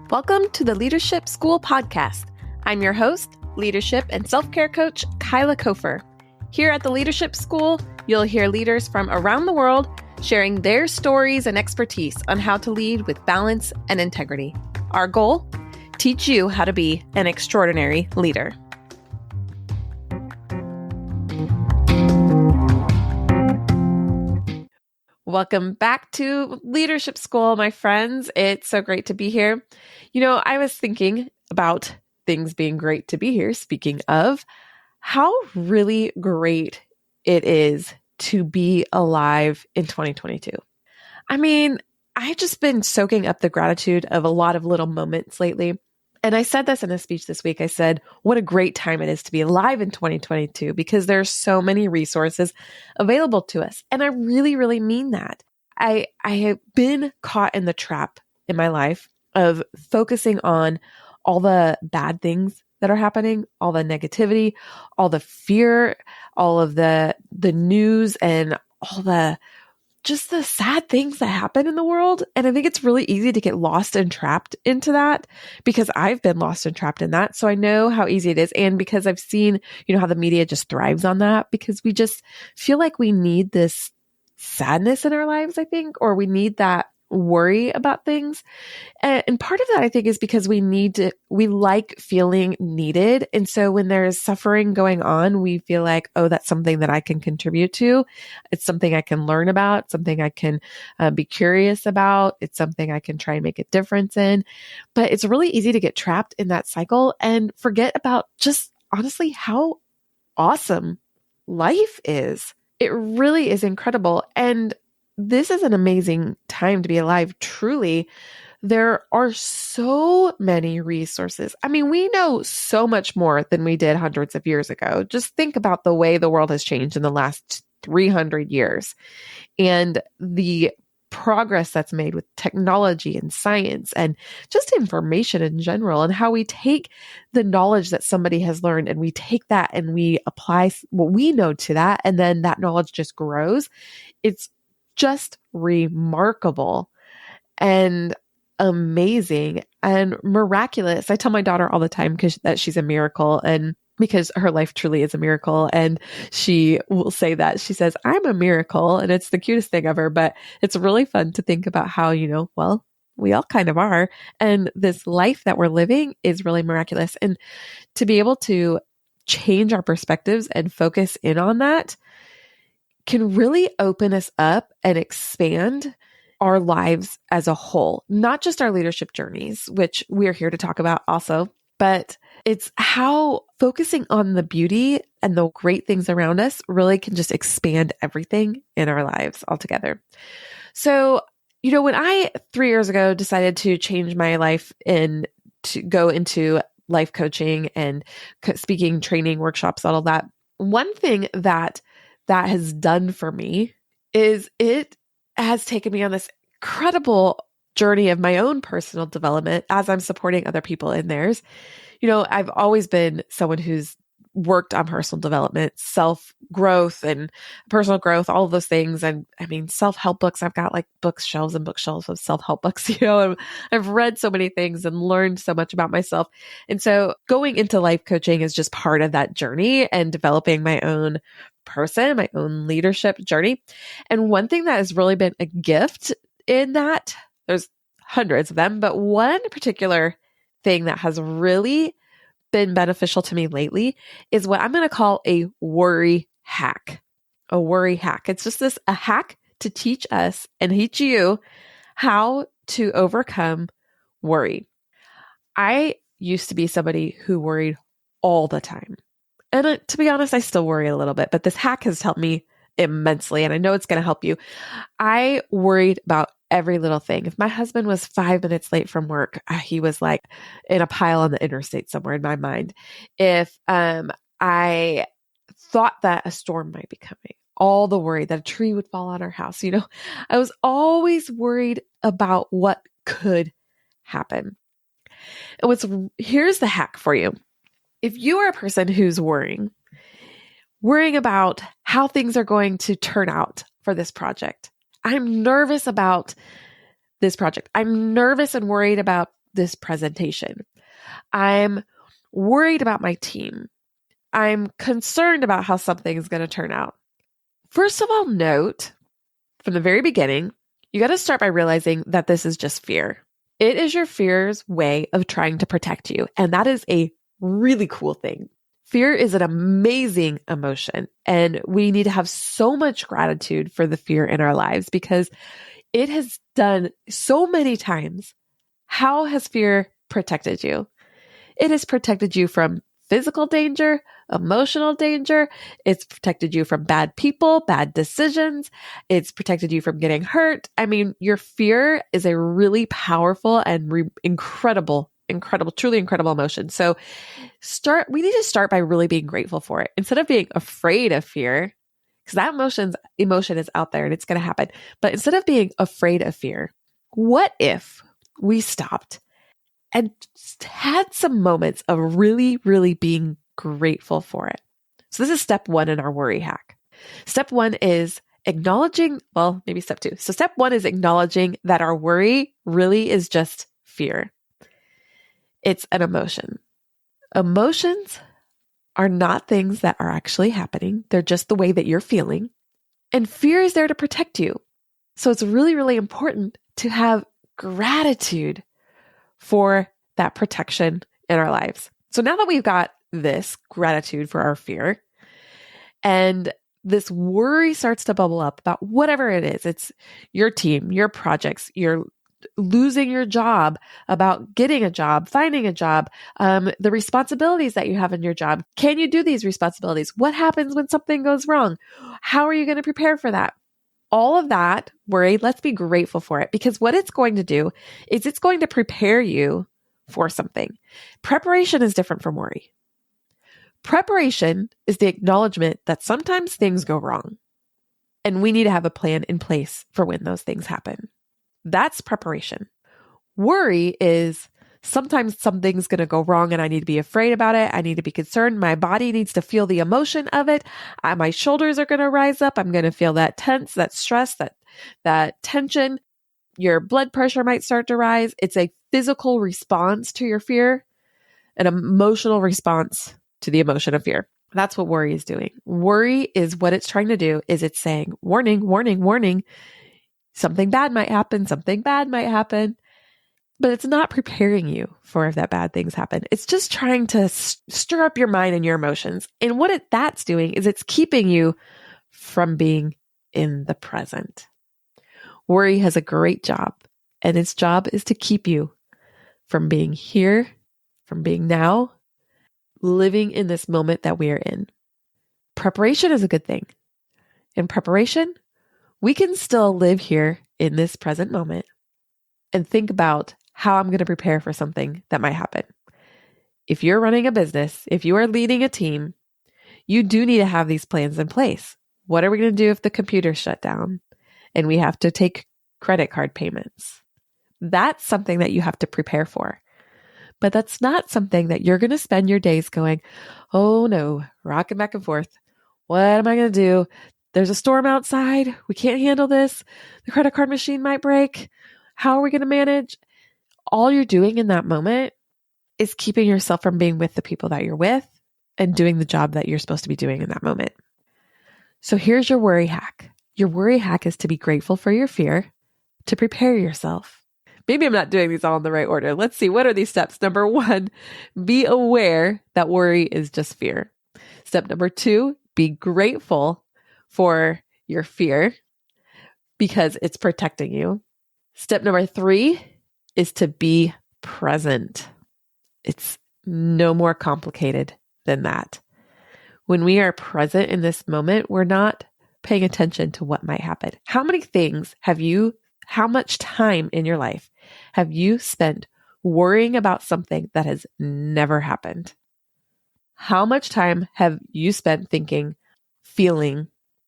Welcome to the Leadership School podcast. I'm your host, leadership and self-care coach, Kyla Cofer. Here at the Leadership School, you'll hear leaders from around the world sharing their stories and expertise on how to lead with balance and integrity. Our goal? Teach you how to be an extraordinary leader. Welcome back to Leadership School, my friends. It's so great to be here. I was thinking about things being great to be here. Speaking of, how really great it is to be alive in 2022. I've just been soaking up the gratitude of a lot of little moments lately. And I said this in a speech this week. I said, what a great time it is to be alive in 2022 because there are so many resources available to us. And I really, really mean that. I have been caught in the trap in my life of focusing on all the bad things that are happening, all the negativity, all the fear, all of the news and all the sad things that happen in the world. And I think it's really easy to get lost and trapped into that because I've been lost and trapped in that. So I know how easy it is. And because I've seen, how the media just thrives on that because we just feel like we need this sadness in our lives, I think, or we need that worry about things. And part of that, I think, is because we like feeling needed. And so when there's suffering going on, we feel like, oh, that's something that I can contribute to. It's something I can learn about, something I can be curious about. It's something I can try and make a difference in. But it's really easy to get trapped in that cycle and forget about just honestly how awesome life is. It really is incredible. And this is an amazing time to be alive. Truly, there are so many resources. We know so much more than we did hundreds of years ago. Just think about the way the world has changed in the last 300 years and the progress that's made with technology and science and just information in general, and how we take the knowledge that somebody has learned and we take that and we apply what we know to that, and then that knowledge just grows. It's just remarkable and amazing and miraculous. I tell my daughter all the time that she's a miracle, and because her life truly is a miracle. And she will say that. She says, I'm a miracle. And it's the cutest thing ever. But it's really fun to think about how, we all kind of are. And this life that we're living is really miraculous. And to be able to change our perspectives and focus in on that can really open us up and expand our lives as a whole, not just our leadership journeys, which we're here to talk about also, but it's how focusing on the beauty and the great things around us really can just expand everything in our lives altogether. So, when I 3 years ago decided to change my life and to go into life coaching and speaking, training, workshops, all of that, one thing that has done for me is it has taken me on this incredible journey of my own personal development as I'm supporting other people in theirs. I've always been someone who's worked on personal development, self-growth and personal growth, all of those things. And self-help books, I've got like bookshelves and bookshelves of self-help books, and I've read so many things and learned so much about myself. And so going into life coaching is just part of that journey and developing my own person, my own leadership journey. And one thing that has really been a gift in that, there's hundreds of them, but one particular thing that has really been beneficial to me lately is what I'm going to call a worry hack. A worry hack. It's just a hack to teach us and teach you how to overcome worry. I used to be somebody who worried all the time. And to be honest, I still worry a little bit, but this hack has helped me immensely. And I know it's going to help you. I worried about every little thing. If my husband was 5 minutes late from work, he was like in a pile on the interstate somewhere in my mind. If I thought that a storm might be coming, all the worry that a tree would fall on our house, I was always worried about what could happen. And here's the hack for you. If you are a person who's worrying about how things are going to turn out for this project, I'm nervous about this project. I'm nervous and worried about this presentation. I'm worried about my team. I'm concerned about how something is going to turn out. First of all, note from the very beginning, you got to start by realizing that this is just fear. It is your fear's way of trying to protect you. And that is a really cool thing. Fear is an amazing emotion, and we need to have so much gratitude for the fear in our lives because it has done so many times. How has fear protected you? It has protected you from physical danger, emotional danger. It's protected you from bad people, bad decisions. It's protected you from getting hurt. I mean, your fear is a really powerful and incredible, truly incredible emotion. So we need to start by really being grateful for it instead of being afraid of fear, because that emotion is out there and it's going to happen. But instead of being afraid of fear, what if we stopped and had some moments of really, really being grateful for it? So this is step 1 in our worry hack. Step 1 is maybe step 2. So step 1 is acknowledging that our worry really is just fear. It's an emotion. Emotions are not things that are actually happening. They're just the way that you're feeling. And fear is there to protect you. So it's really, really important to have gratitude for that protection in our lives. So now that we've got this gratitude for our fear, and this worry starts to bubble up about whatever it is, it's your team, your projects, you're losing your job, about getting a job, finding a job, the responsibilities that you have in your job. Can you do these responsibilities? What happens when something goes wrong? How are you going to prepare for that? All of that worry, let's be grateful for it, because what it's going to do is it's going to prepare you for something. Preparation is different from worry. Preparation is the acknowledgement that sometimes things go wrong, and we need to have a plan in place for when those things happen. That's preparation. Worry is sometimes something's going to go wrong and I need to be afraid about it. I need to be concerned. My body needs to feel the emotion of it. My shoulders are going to rise up. I'm going to feel that tense, that stress, that tension. Your blood pressure might start to rise. It's a physical response to your fear, an emotional response to the emotion of fear. That's what worry is doing. Worry is what it's trying to do is it's saying, warning, warning, warning. Something bad might happen. Something bad might happen. But it's not preparing you for if that bad things happen. It's just trying to stir up your mind and your emotions. And what that's doing is it's keeping you from being in the present. Worry has a great job, and its job is to keep you from being here, from being now, living in this moment that we are in. Preparation is a good thing. In preparation, we can still live here in this present moment and think about how I'm going to prepare for something that might happen. If you're running a business, if you are leading a team, you do need to have these plans in place. What are we going to do if the computer's shut down and we have to take credit card payments? That's something that you have to prepare for. But that's not something that you're going to spend your days going, oh no, rocking back and forth. What am I going to do? There's a storm outside. We can't handle this. The credit card machine might break. How are we going to manage? All you're doing in that moment is keeping yourself from being with the people that you're with and doing the job that you're supposed to be doing in that moment. So here's your worry hack. Your worry hack is to be grateful for your fear, to prepare yourself. Maybe I'm not doing these all in the right order. Let's see. What are these steps? Number 1, be aware that worry is just fear. Step number 2, be grateful for your fear because it's protecting you. Step number 3 is to be present. It's no more complicated than that. When we are present in this moment, we're not paying attention to what might happen. How much time in your life have you spent worrying about something that has never happened? How much time have you spent thinking, feeling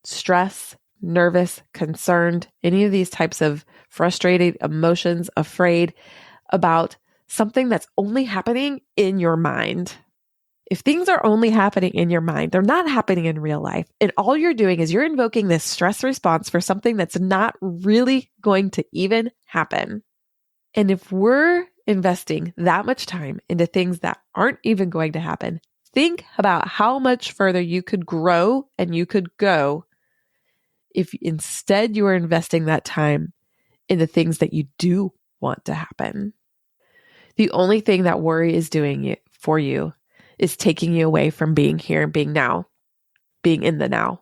stress, nervous, concerned, any of these types of frustrated emotions, afraid about something that's only happening in your mind? If things are only happening in your mind, they're not happening in real life. And all you're doing is you're invoking this stress response for something that's not really going to even happen. And if we're investing that much time into things that aren't even going to happen, think about how much further you could grow and you could go if instead you are investing that time in the things that you do want to happen. The only thing that worry is doing for you is taking you away from being here and being now, being in the now.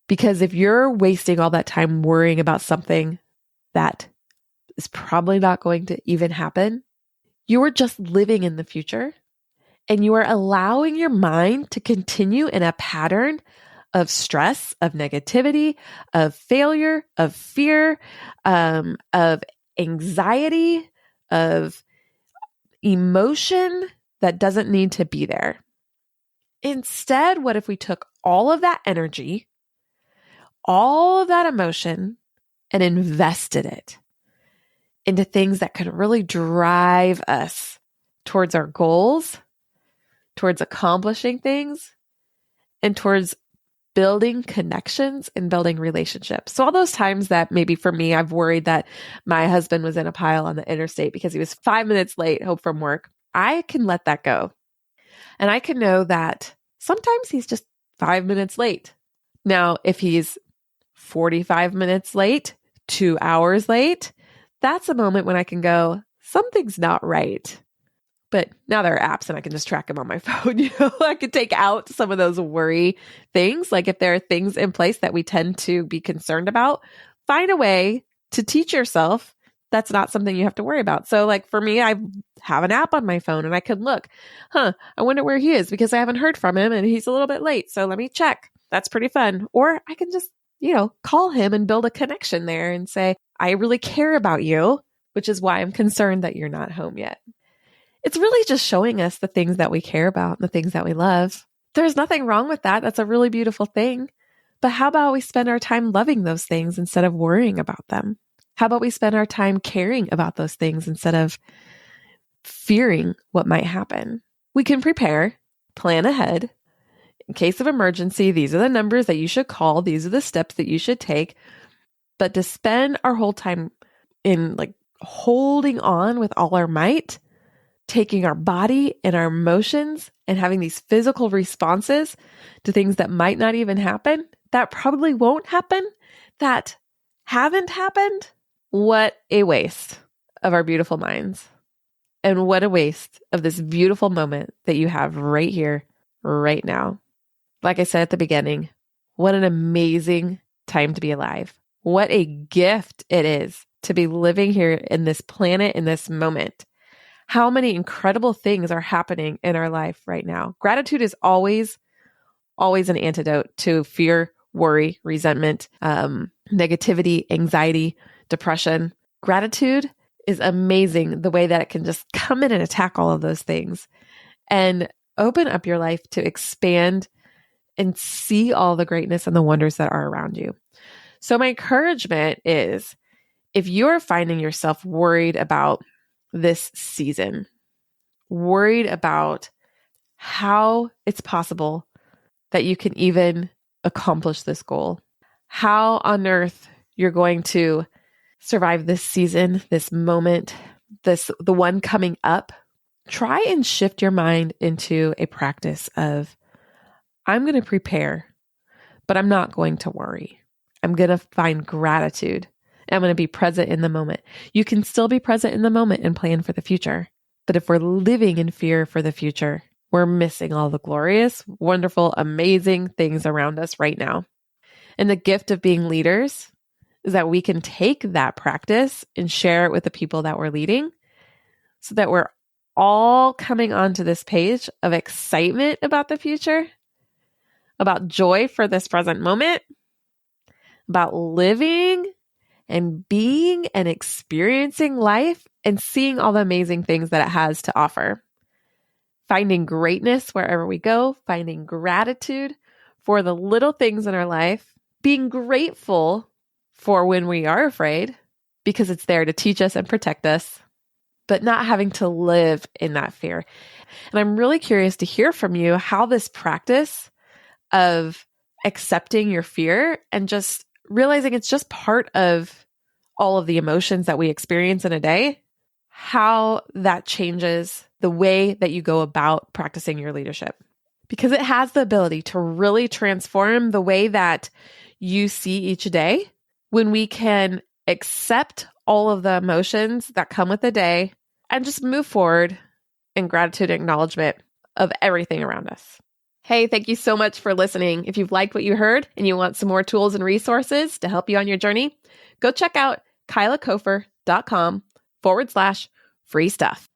Because if you're wasting all that time worrying about something that is probably not going to even happen, you are just living in the future and you are allowing your mind to continue in a pattern of stress, of negativity, of failure, of fear, of anxiety, of emotion that doesn't need to be there. Instead, what if we took all of that energy, all of that emotion, and invested it into things that could really drive us towards our goals, towards accomplishing things, and towards building connections and building relationships. So all those times that maybe for me, I've worried that my husband was in a pile on the interstate because he was 5 minutes late home from work, I can let that go. And I can know that sometimes he's just 5 minutes late. Now, if he's 45 minutes late, 2 hours late, that's a moment when I can go, something's not right. But now there are apps and I can just track them on my phone. I could take out some of those worry things. Like if there are things in place that we tend to be concerned about, find a way to teach yourself that's not something you have to worry about. So like for me, I have an app on my phone and I could look, I wonder where he is because I haven't heard from him and he's a little bit late. So let me check. That's pretty fun. Or I can just, call him and build a connection there and say, I really care about you, which is why I'm concerned that you're not home yet. It's really just showing us the things that we care about and the things that we love. There's nothing wrong with that. That's a really beautiful thing. But how about we spend our time loving those things instead of worrying about them? How about we spend our time caring about those things instead of fearing what might happen? We can prepare, plan ahead. In case of emergency, these are the numbers that you should call. These are the steps that you should take. But to spend our whole time in holding on with all our might, taking our body and our emotions and having these physical responses to things that might not even happen, that probably won't happen, that haven't happened. What a waste of our beautiful minds. And what a waste of this beautiful moment that you have right here, right now. Like I said at the beginning, what an amazing time to be alive. What a gift it is to be living here in this planet, in this moment. How many incredible things are happening in our life right now. Gratitude is always an antidote to fear, worry, resentment, negativity, anxiety, depression. Gratitude is amazing the way that it can just come in and attack all of those things and open up your life to expand and see all the greatness and the wonders that are around you. So my encouragement is, if you're finding yourself worried about this season, worried about how it's possible that you can even accomplish this goal, how on earth you're going to survive this season, this moment, the one coming up, try and shift your mind into a practice of, I'm going to prepare, but I'm not going to worry. I'm going to find gratitude. I'm going to be present in the moment. You can still be present in the moment and plan for the future. But if we're living in fear for the future, we're missing all the glorious, wonderful, amazing things around us right now. And the gift of being leaders is that we can take that practice and share it with the people that we're leading so that we're all coming onto this page of excitement about the future, about joy for this present moment, about living and being and experiencing life and seeing all the amazing things that it has to offer. Finding greatness wherever we go, finding gratitude for the little things in our life, being grateful for when we are afraid because it's there to teach us and protect us, but not having to live in that fear. And I'm really curious to hear from you how this practice of accepting your fear and just realizing it's just part of all of the emotions that we experience in a day, how that changes the way that you go about practicing your leadership. Because it has the ability to really transform the way that you see each day when we can accept all of the emotions that come with the day and just move forward in gratitude and acknowledgement of everything around us. Hey, thank you so much for listening. If you've liked what you heard and you want some more tools and resources to help you on your journey, go check out kylacofer.com/free stuff.